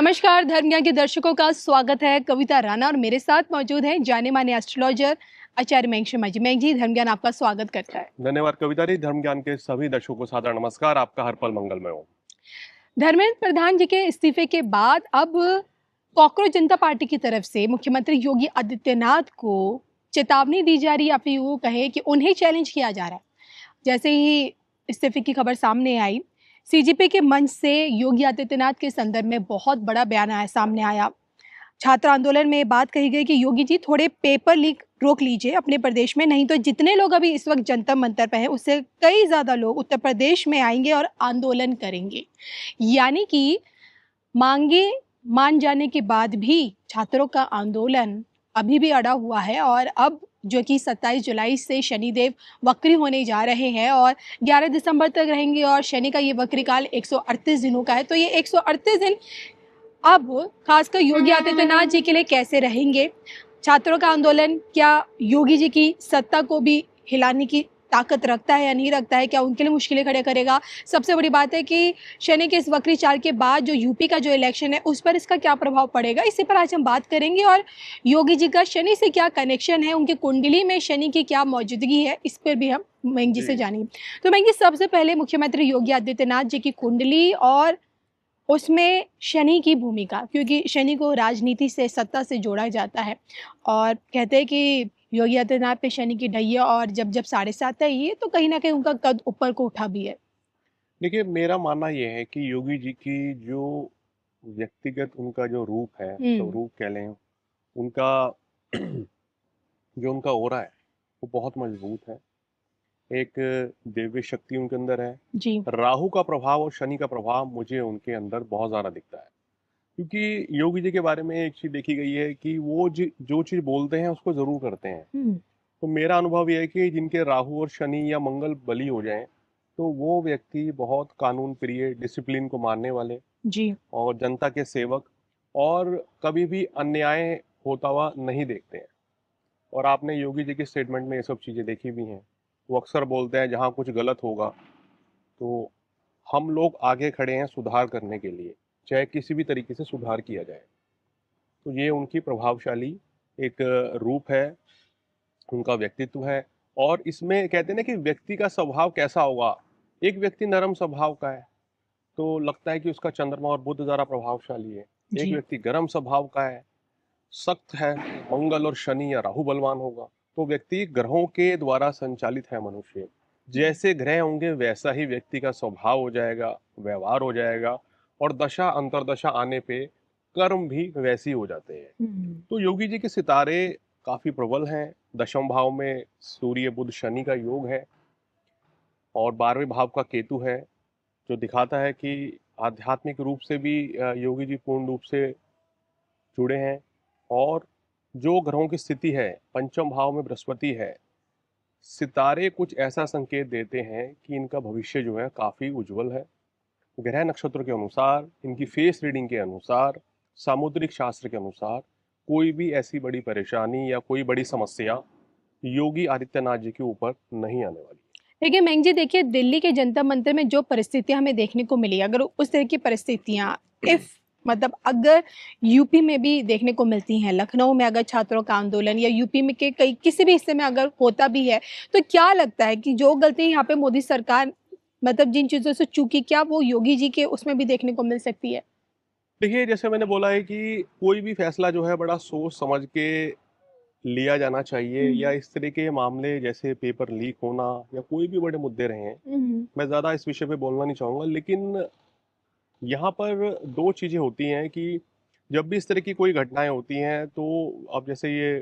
नमस्कार, धर्म ज्ञान के दर्शकों का स्वागत है। कविता राणा और मेरे साथ मौजूद हैं जाने माने एस्ट्रोलॉजर आचार्य मयंक शर्मा जी। मयंक जी, धर्म ज्ञान आपका स्वागत करता है। धन्यवाद कविता जी। धर्म ज्ञान के सभी दर्शकों को सादर नमस्कार। आपका हर पल मंगलमय हो। धर्मेंद्र प्रधान जी के इस्तीफे के बाद अब कॉकरोच जनता पार्टी की तरफ से मुख्यमंत्री योगी आदित्यनाथ को चेतावनी दी जा रही है, या फिर यूँ कहें कि उन्हें चैलेंज किया जा रहा है। जैसे ही इस्तीफे की खबर सामने आई, सीजेपी के मंच से योगी आदित्यनाथ के संदर्भ में बहुत बड़ा बयान सामने आया। छात्र आंदोलन में बात कही गई कि योगी जी थोड़े पेपर लीक रोक लीजिए अपने प्रदेश में, नहीं तो जितने लोग अभी इस वक्त जंतर मंतर पे हैं उससे कई ज्यादा लोग उत्तर प्रदेश में आएंगे और आंदोलन करेंगे। यानी कि मांगे मान जाने के बाद भी छात्रों का आंदोलन अभी भी अड़ा हुआ है। और अब जो कि 27 जुलाई से शनिदेव वक्री होने जा रहे हैं और 11 दिसंबर तक रहेंगे, और शनि का ये वक्री काल 138 दिनों का है। तो ये 138 दिन अब खासकर योगी आदित्यनाथ जी के लिए कैसे रहेंगे? छात्रों का आंदोलन क्या योगी जी की सत्ता को भी हिलाने की ताकत रखता है या नहीं रखता है? क्या उनके लिए मुश्किलें खड़े करेगा? सबसे बड़ी बात है कि शनि के इस वक्री चाल के बाद जो यूपी का जो इलेक्शन है उस पर इसका क्या प्रभाव पड़ेगा, इसी पर आज हम बात करेंगे। और योगी जी का शनि से क्या कनेक्शन है, उनकी कुंडली में शनि की क्या मौजूदगी है, इस पर भी हम मयंक जी से जानेंगे। तो मयंक जी, सबसे पहले मुख्यमंत्री योगी आदित्यनाथ जी की कुंडली और उसमें शनि की भूमिका, क्योंकि शनि को राजनीति से, सत्ता से जोड़ा जाता है और कहते हैं कि योगी आदित्यनाथ पे शनि की ढैया, और जब जब 7.5 है ये, तो कहीं ना कहीं उनका कद ऊपर को उठा भी है। देखिए, मेरा मानना ये है कि योगी जी की जो व्यक्तिगत उनका जो रूप है, हम्म। स्वरूप कह लें, उनका जो उनका ऑरा है वो बहुत मजबूत है। एक दिव्य शक्ति उनके अंदर है। जी। राहु का प्रभाव और शनि का प्रभाव मुझे उनके अंदर बहुत ज़्यादा दिखता है, क्योंकि योगी जी के बारे में एक चीज़ देखी गई है कि वो जो चीज़ बोलते हैं उसको ज़रूर करते हैं। हम्म। तो मेरा अनुभव यह है कि जिनके राहु और शनि या मंगल बली हो जाएं, तो वो व्यक्ति बहुत कानून प्रिय, डिसिप्लिन को मानने वाले जी। और जनता के सेवक, और कभी भी अन्याय होता हुआ नहीं देखते हैं। और आपने योगी जी के स्टेटमेंट में ये सब चीज़ें देखी भी हैं। वो अक्सर बोलते हैं जहाँ कुछ गलत होगा तो हम लोग आगे खड़े हैं सुधार करने के लिए, चाहे किसी भी तरीके से सुधार किया जाए। तो ये उनकी प्रभावशाली एक रूप है, उनका व्यक्तित्व है। और इसमें कहते हैं ना कि व्यक्ति का स्वभाव कैसा होगा। एक व्यक्ति नरम स्वभाव का है तो लगता है कि उसका चंद्रमा और बुध ज़्यादा प्रभावशाली है। एक जी। व्यक्ति गर्म स्वभाव का है, सख्त है, मंगल और शनि या राहु बलवान होगा, तो व्यक्ति ग्रहों के द्वारा संचालित है। मनुष्य जैसे ग्रह होंगे वैसा ही व्यक्ति का स्वभाव हो जाएगा, व्यवहार हो जाएगा, और दशा अंतरदशा आने पे कर्म भी वैसे ही हो जाते हैं। हम्म। तो योगी जी के सितारे काफी प्रबल हैं। दशम भाव में सूर्य बुध शनि का योग है और 12वें भाव का केतु है, जो दिखाता है कि आध्यात्मिक रूप से भी योगी जी पूर्ण रूप से जुड़े हैं। और जो ग्रहों की स्थिति है, पंचम भाव में बृहस्पति है, सितारे कुछ ऐसा संकेत देते हैं कि इनका भविष्य जो है काफी उज्जवल है। ग्रह नक्षत्र के अनुसार, इनकी फेस रीडिंग के अनुसार, सामुद्रिक शास्त्र के अनुसार कोई भी ऐसी बड़ी परेशानी या कोई बड़ी समस्या योगी आदित्यनाथ जी के ऊपर नहीं आने वाली है। देखिए मयंक जी, देखिए दिल्ली के जंतर मंतर में जो परिस्थितियां हमें देखने को मिली, अगर उस तरह की परिस्थितियां इफ मतलब अगर यूपी में भी देखने को मिलती हैं, लखनऊ में अगर छात्रों का आंदोलन या यूपी में के कई किसी भी हिस्से में अगर होता भी है, तो क्या लगता है कि जो गलती यहाँ पे मोदी सरकार जिन चीजों से चूकी, क्या वो योगी जी के उसमें भी देखने को मिल सकती है? देखिए, जैसे मैंने बोला है कि कोई भी फैसला जो है बड़ा सोच समझ के लिया जाना चाहिए, या हम्म। इस तरह के मामले जैसे पेपर लीक होना या कोई भी बड़े मुद्दे रहे हैं, हम्म। मैं ज़्यादा इस विषय पे बोलना नहीं चाहूँगा। लेकिन यहाँ पर दो चीज़ें होती हैं कि जब भी इस तरह की कोई घटनाएं होती हैं, तो अब जैसे ये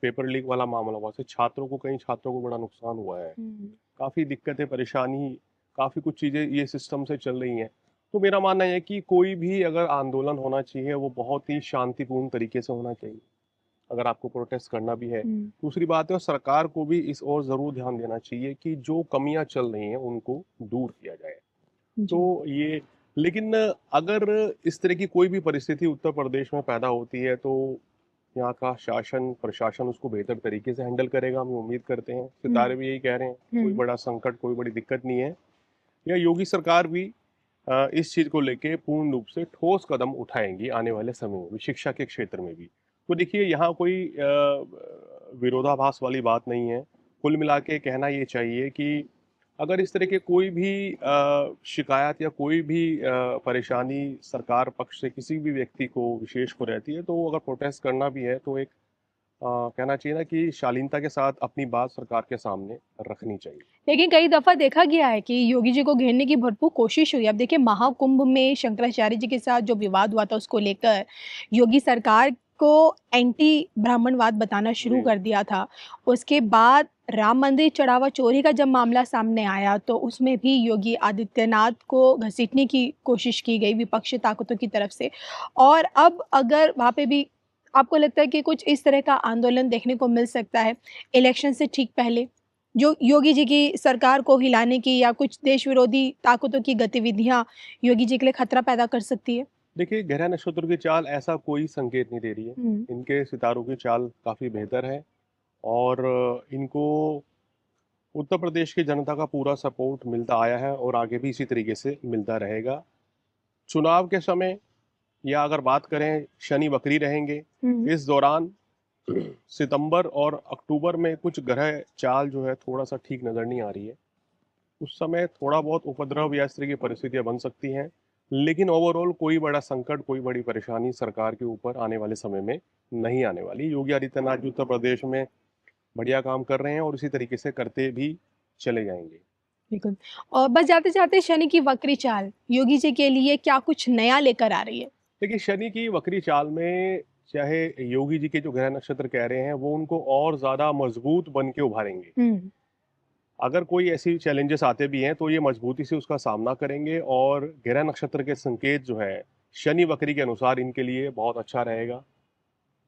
पेपर लीक वाला मामला हुआ, से छात्रों को, कई छात्रों को बड़ा नुकसान हुआ है। हम्म। काफ़ी दिक्कतें, परेशानी, काफ़ी कुछ चीज़ें ये सिस्टम से चल रही हैं। तो मेरा मानना है कि कोई भी अगर आंदोलन होना चाहिए वो बहुत ही शांतिपूर्ण तरीके से होना चाहिए, अगर आपको प्रोटेस्ट करना भी है। हम्म। दूसरी बात है, और सरकार को भी इस ओर ज़रूर ध्यान देना चाहिए कि जो कमियां चल रही हैं उनको दूर किया जाए। तो जी। ये, लेकिन अगर इस तरह की कोई भी परिस्थिति उत्तर प्रदेश में पैदा होती है तो यहाँ का शासन प्रशासन उसको बेहतर तरीके से हैंडल करेगा, हम उम्मीद करते हैं। सितारे हम्म। भी यही कह रहे हैं, कोई हम्म। बड़ा संकट, कोई बड़ी दिक्कत नहीं है। या योगी सरकार भी इस चीज़ को लेके पूर्ण रूप से ठोस कदम उठाएंगी आने वाले समय में भी, शिक्षा के क्षेत्र में भी। तो देखिए यहाँ कोई विरोधाभास वाली बात नहीं है। कुल मिला के कहना ये चाहिए कि अगर इस तरह के कोई भी शिकायत या कोई भी परेशानी सरकार पक्ष से किसी भी व्यक्ति को विशेष को रहती है, तो अगर प्रोटेस्ट करना भी है तो एक कहना चाहिए ना कि शालीनता के साथ अपनी बात सरकार के सामने रखनी चाहिए। लेकिन कई दफा देखा गया है कि योगी जी को घेरने की भरपूर कोशिश हुई। अब देखिए महाकुंभ में शंकराचार्य जी के साथ जो विवाद हुआ था उसको लेकर योगी सरकार को एंटी ब्राह्मणवाद बताना शुरू जी। कर दिया था। उसके बाद राम मंदिर चढ़ावा चोरी का जब मामला सामने आया तो उसमें भी योगी आदित्यनाथ को घसीटने की कोशिश की गई विपक्षी ताकतों की तरफ से। और अब अगर वहाँ पे भी आपको लगता है कि कुछ इस तरह का आंदोलन देखने को मिल सकता है इलेक्शन से ठीक पहले, जो योगी जी की सरकार को हिलाने की या कुछ देश विरोधी ताकतों की गतिविधियां योगी जी के लिए खतरा पैदा कर सकती है? देखिए ग्रह नक्षत्र की चाल ऐसा कोई संकेत नहीं दे रही है। हम्म। इनके सितारों की चाल काफ़ी बेहतर है और इनको उत्तर प्रदेश की जनता का पूरा सपोर्ट मिलता आया है और आगे भी इसी तरीके से मिलता रहेगा। चुनाव के समय या अगर बात करें शनि वक्री रहेंगे, इस दौरान सितंबर और अक्टूबर में कुछ ग्रह चाल जो है थोड़ा सा ठीक नज़र नहीं आ रही है। उस समय थोड़ा बहुत उपद्रव या इस तरह की परिस्थितियां बन सकती हैं, लेकिन ओवरऑल कोई बड़ा संकट, कोई बड़ी परेशानी सरकार के ऊपर आने वाले समय में नहीं आने वाली। योगी आदित्यनाथ जी उत्तर प्रदेश में बढ़िया काम कर रहे हैं और इसी तरीके से करते भी चले जाएंगे। बिल्कुल। और बस जाते जाते शनि की वक्री चाल योगी जी के लिए क्या कुछ नया लेकर आ रही है? देखिए शनि की वक्री चाल में चाहे योगी जी के जो ग्रह नक्षत्र कह रहे हैं वो उनको और ज़्यादा मजबूत बन के उभारेंगे। अगर कोई ऐसी चैलेंजेस आते भी हैं तो ये मजबूती से उसका सामना करेंगे और ग्रह नक्षत्र के संकेत जो है शनि वक्री के अनुसार इनके लिए बहुत अच्छा रहेगा।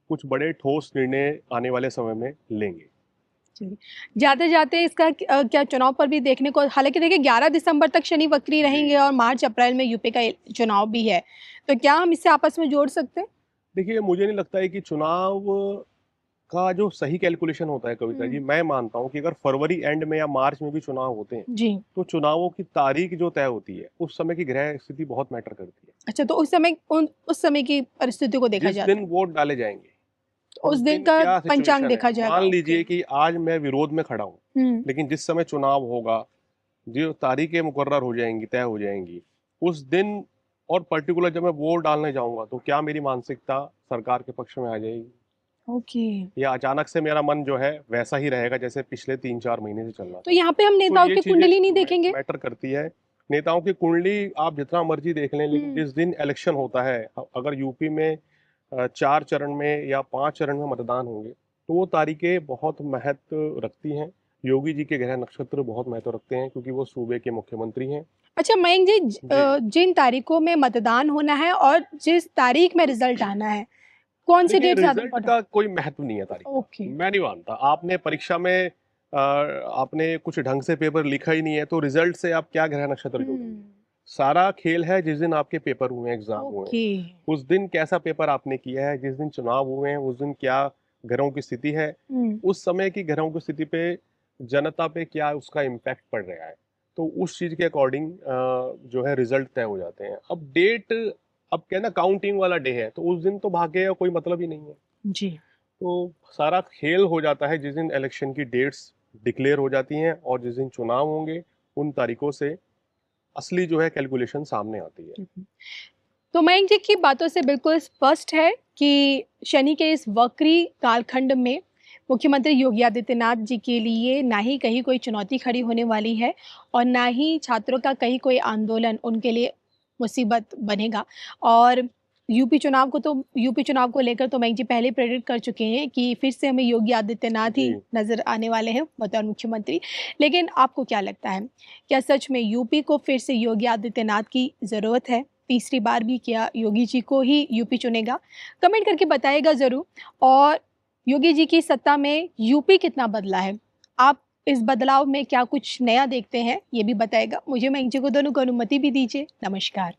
कुछ बड़े ठोस निर्णय आने वाले समय में लेंगे। जाते जाते इसका क्या चुनाव पर भी देखने को, हालांकि देखिए 11 दिसंबर तक शनि वक्री रहेंगे और मार्च अप्रैल में यूपी का चुनाव भी है, तो क्या हम इसे आपस में जोड़ सकते हैं? देखिए मुझे नहीं लगता है कि चुनाव का जो सही कैलकुलेशन होता है कविता जी, मैं मानता हूँ कि अगर फरवरी एंड में या मार्च में भी चुनाव होते हैं जी। तो चुनावों की तारीख जो तय होती है उस समय की ग्रह स्थिति बहुत मैटर करती है। अच्छा, तो उस समय की परिस्थिति को देखा जिस जाता है, दिन वोट डाले जाएंगे उस दिन का क्या पंचांग सिचुएशन देखा है। जाएगा। मान लीजिए कि आज मैं विरोध में खड़ा हूँ, लेकिन जिस समय चुनाव होगा, जो तारीखें मुकर्रर हो जाएंगी, तय हो जाएंगी, उस दिन और पर्टिकुलर जब मैं वोट डालने जाऊंगा तो क्या मेरी मानसिकता सरकार के पक्ष में आ जाएगी ओके। या अचानक से मेरा मन जो है वैसा ही रहेगा जैसे पिछले 3-4 महीने से चल रहा तो था। यहाँ पे हम तो नेताओं ये की चीजें कुंडली नहीं देखेंगे? मैटर करती है। नेताओं की कुंडली आप जितना मर्जी देख लें, लेकिन जिस दिन इलेक्शन होता है, अगर यूपी में 4 चरण में या 5 चरण में मतदान होंगे तो वो तारीखें बहुत महत्व रखती हैं। योगी जी के ग्रह नक्षत्र बहुत महत्व रखते हैं क्योंकि वो सूबे के मुख्यमंत्री हैं। अच्छा मयंक जी, जिन तारीखों में मतदान होना है और जिस तारीख में रिजल्ट आना है, कौन सी देखिए डेट ज्यादा रिजल्ट का कोई महत्व नहीं है तारीख का। ओके। मैं नहीं मानता। आपने परीक्षा में आपने कुछ ढंग से पेपर लिखा ही नहीं है तो रिजल्ट से आप क्या ग्रह नक्षत्र जोड़ेंगे? सारा खेल है जिस दिन आपके पेपर हुए हैं, एग्जाम हुए हैं, उस दिन कैसा पेपर आपने किया है, जिस दिन चुनाव हुए हैं उस दिन क्या ग्रहों की स्थिति है, उस समय की ग्रहों की स्थिति पे जनता पे क्या उसका इम्पैक्ट पड़ रहा है, तो उस चीज के अकॉर्डिंग जो है रिजल्ट तय हो जाते हैं। अब डेट, अब क्या ना काउंटिंग वाला डे है तो उस दिन तो भाग्य का कोई मतलब ही नहीं है जी। तो सारा खेल हो जाता है जिस दिन इलेक्शन की डेट्स डिक्लेयर हो जाती हैं और जिस दिन चुनाव होंगे उन तारीखों से असली जो है कैलकुलेशन सामने आती है। तो मयंक जी की बातों से बिल्कुल स्पष्ट है कि शनि के इस वक्री कालखंड में मुख्यमंत्री योगी आदित्यनाथ जी के लिए ना ही कहीं कोई चुनौती खड़ी होने वाली है और ना ही छात्रों का कहीं कोई आंदोलन उनके लिए मुसीबत बनेगा। और यूपी चुनाव को लेकर तो मयंक जी पहले प्रेडिक्ट कर चुके हैं कि फिर से हमें योगी आदित्यनाथ ही नजर आने वाले हैं बतौर मुख्यमंत्री। लेकिन आपको क्या लगता है, क्या सच में यूपी को फिर से योगी आदित्यनाथ की ज़रूरत है? तीसरी बार भी क्या योगी जी को ही यूपी चुनेगा? कमेंट करके बताइएगा ज़रूर। और योगी जी की सत्ता में यूपी कितना बदला है, आप इस बदलाव में क्या कुछ नया देखते हैं, ये भी बताएगा। मुझे मयंक जी को दोनों को अनुमति भी दीजिए। नमस्कार।